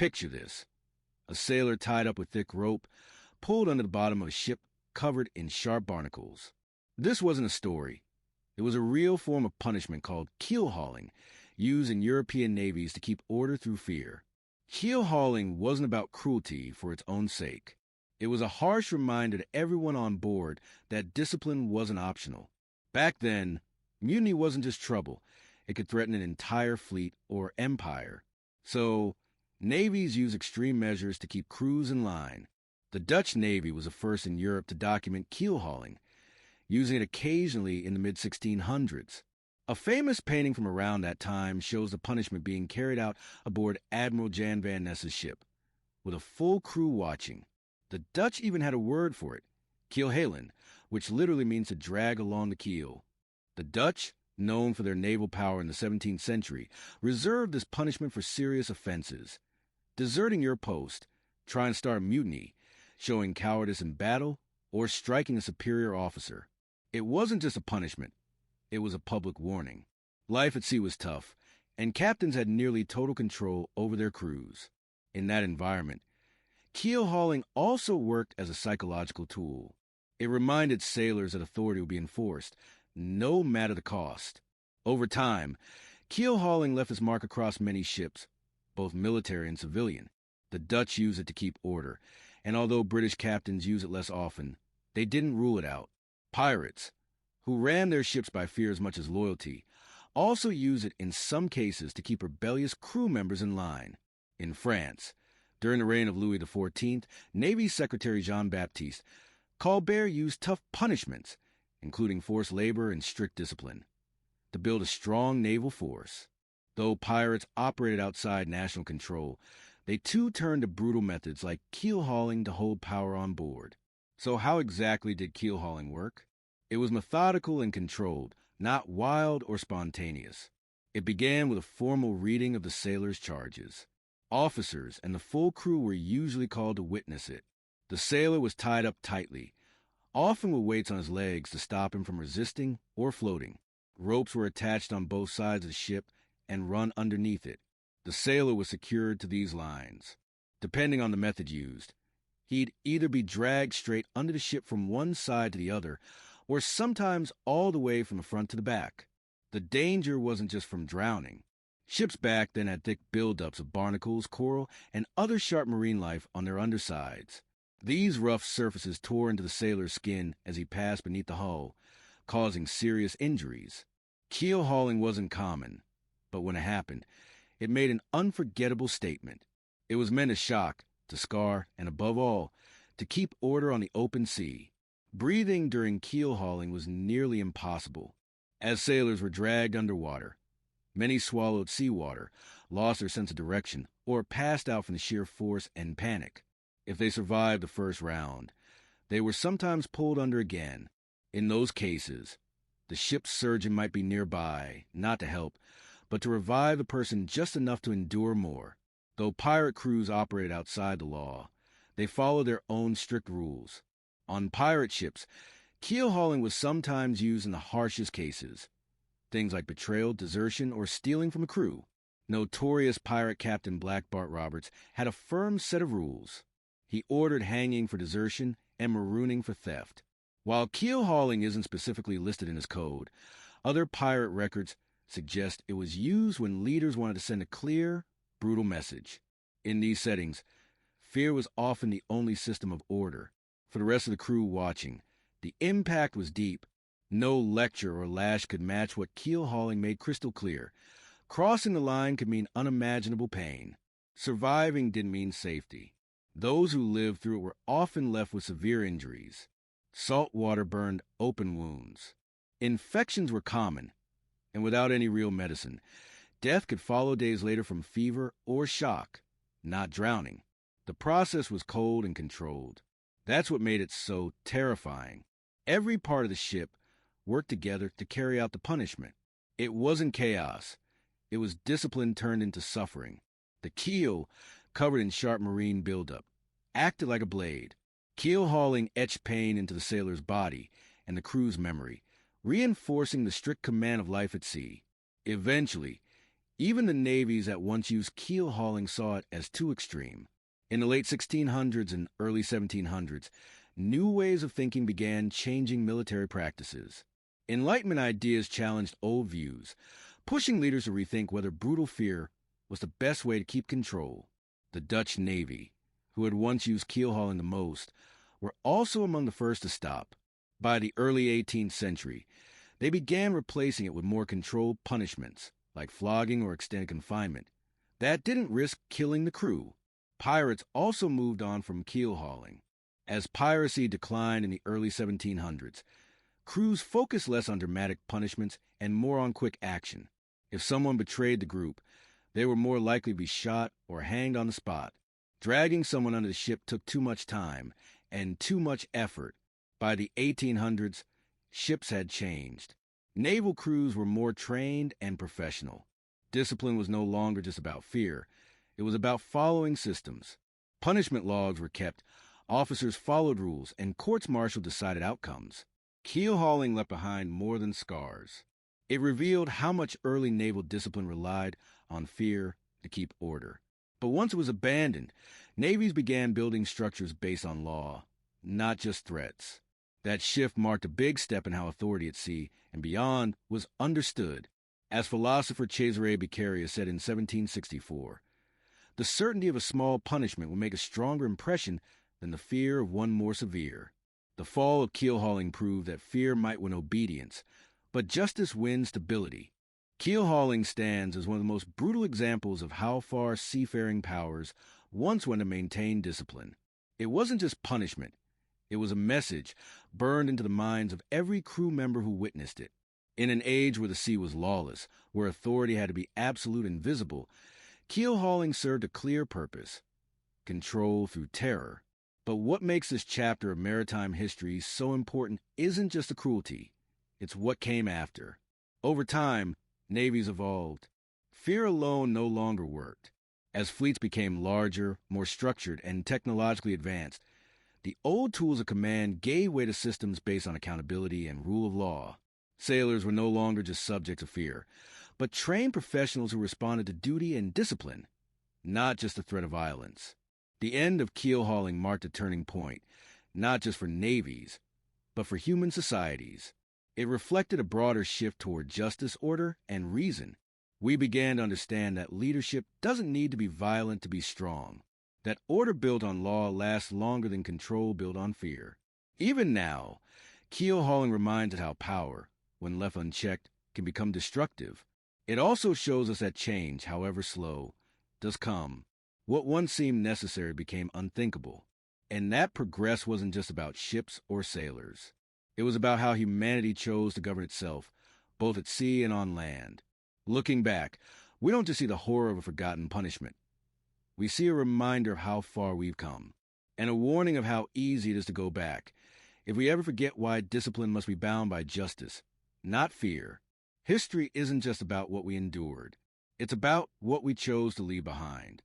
Picture this. A sailor tied up with thick rope, pulled under the bottom of a ship covered in sharp barnacles. This wasn't a story. It was a real form of punishment called keelhauling, used in European navies to keep order through fear. Keelhauling wasn't about cruelty for its own sake. It was a harsh reminder to everyone on board that discipline wasn't optional. Back then, mutiny wasn't just trouble. It could threaten an entire fleet or empire. So, navies used extreme measures to keep crews in line. The Dutch Navy was the first in Europe to document keelhauling, using it occasionally in the mid-1600s. A famous painting from around that time shows the punishment being carried out aboard Admiral Jan van Nesse's ship, with a full crew watching. The Dutch even had a word for it, keelhauling, which literally means to drag along the keel. The Dutch, known for their naval power in the 17th century, reserved this punishment for serious offenses. Deserting your post, trying to start a mutiny, showing cowardice in battle, or striking a superior officer. It wasn't just a punishment. It was a public warning. Life at sea was tough, and captains had nearly total control over their crews. In that environment, keelhauling also worked as a psychological tool. It reminded sailors that authority would be enforced, no matter the cost. Over time, keelhauling left its mark across many ships, both military and civilian. The Dutch used it to keep order, and although British captains use it less often, they didn't rule it out. Pirates, who ran their ships by fear as much as loyalty, also used it in some cases to keep rebellious crew members in line. In France, during the reign of Louis XIV, Navy Secretary Jean-Baptiste Colbert used tough punishments, including forced labor and strict discipline, to build a strong naval force. Though pirates operated outside national control, they too turned to brutal methods like keelhauling to hold power on board. So how exactly did keelhauling work? It was methodical and controlled, not wild or spontaneous. It began with a formal reading of the sailors' charges. Officers and the full crew were usually called to witness it. The sailor was tied up tightly, often with weights on his legs to stop him from resisting or floating. Ropes were attached on both sides of the ship and run underneath it. The sailor was secured to these lines. Depending on the method used, he'd either be dragged straight under the ship from one side to the other, or sometimes all the way from the front to the back. The danger wasn't just from drowning. Ships back then had thick buildups of barnacles, coral, and other sharp marine life on their undersides. These rough surfaces tore into the sailor's skin as he passed beneath the hull, causing serious injuries. Keelhauling wasn't common, but when it happened, it made an unforgettable statement. It was meant to shock, to scar, and above all, to keep order on the open sea. Breathing during keelhauling was nearly impossible, as sailors were dragged underwater. Many swallowed seawater, lost their sense of direction, or passed out from the sheer force and panic. If they survived the first round, they were sometimes pulled under again. In those cases, the ship's surgeon might be nearby, not to help, but to revive the person just enough to endure more. Though pirate crews operated outside the law, they followed their own strict rules. On pirate ships, keelhauling was sometimes used in the harshest cases. Things like betrayal, desertion, or stealing from a crew. Notorious pirate Captain Black Bart Roberts had a firm set of rules. He ordered hanging for desertion and marooning for theft. While keelhauling isn't specifically listed in his code, other pirate records suggest it was used when leaders wanted to send a clear, brutal message. In these settings, fear was often the only system of order. For the rest of the crew watching, the impact was deep. No lecture or lash could match what keelhauling made crystal clear. Crossing the line could mean unimaginable pain. Surviving didn't mean safety. Those who lived through it were often left with severe injuries. Salt water burned open wounds. Infections were common, and without any real medicine, death could follow days later from fever or shock, not drowning. The process was cold and controlled. That's what made it so terrifying. Every part of the ship worked together to carry out the punishment. It wasn't chaos. It was discipline turned into suffering. The keel, covered in sharp marine buildup, acted like a blade. Keelhauling etched pain into the sailor's body and the crew's memory, reinforcing the strict command of life at sea. Eventually, Even the navies that once used keel hauling saw it as too extreme. In the late 1600s and early 1700s, new ways of thinking began changing military practices. Enlightenment ideas challenged old views, pushing leaders to rethink whether brutal fear was the best way to keep control. The Dutch Navy, who had once used keel hauling the most, were also among the first to stop. By the early 18th century, they began replacing it with more controlled punishments, like flogging or extended confinement, that didn't risk killing the crew. Pirates also moved on from keel hauling. As piracy declined in the early 1700s, crews focused less on dramatic punishments and more on quick action. If someone betrayed the group, they were more likely to be shot or hanged on the spot. Dragging someone under the ship took too much time and too much effort. By the 1800s, ships had changed. Naval crews were more trained and professional. Discipline was no longer just about fear. It was about following systems. Punishment logs were kept, officers followed rules, and courts-martial decided outcomes. Keel hauling left behind more than scars. It revealed how much early naval discipline relied on fear to keep order. But once it was abandoned, navies began building structures based on law, not just threats. That shift marked a big step in how authority at sea and beyond was understood. As philosopher Cesare Beccaria said in 1764, the certainty of a small punishment will make a stronger impression than the fear of one more severe. The fall of keel hauling proved that fear might win obedience, but justice wins stability. Keel hauling stands as one of the most brutal examples of how far seafaring powers once went to maintain discipline. It wasn't just punishment. It was a message burned into the minds of every crew member who witnessed it. In an age where the sea was lawless, where authority had to be absolute and visible, keel hauling served a clear purpose: control through terror. But what makes this chapter of maritime history so important isn't just the cruelty. It's what came after. Over time, navies evolved. Fear alone no longer worked. As fleets became larger, more structured, and technologically advanced, the old tools of command gave way to systems based on accountability and rule of law. Sailors were no longer just subjects of fear, but trained professionals who responded to duty and discipline, not just the threat of violence. The end of keel hauling marked a turning point, not just for navies, but for human societies. It reflected a broader shift toward justice, order, and reason. We began to understand that leadership doesn't need to be violent to be strong, that order built on law lasts longer than control built on fear. Even now, keel hauling reminds us how power, when left unchecked, can become destructive. It also shows us that change, however slow, does come. What once seemed necessary became unthinkable. And that progress wasn't just about ships or sailors. It was about how humanity chose to govern itself, both at sea and on land. Looking back, we don't just see the horror of a forgotten punishment. We see a reminder of how far we've come, and a warning of how easy it is to go back, if we ever forget why discipline must be bound by justice, not fear. History isn't just about what we endured. It's about what we chose to leave behind.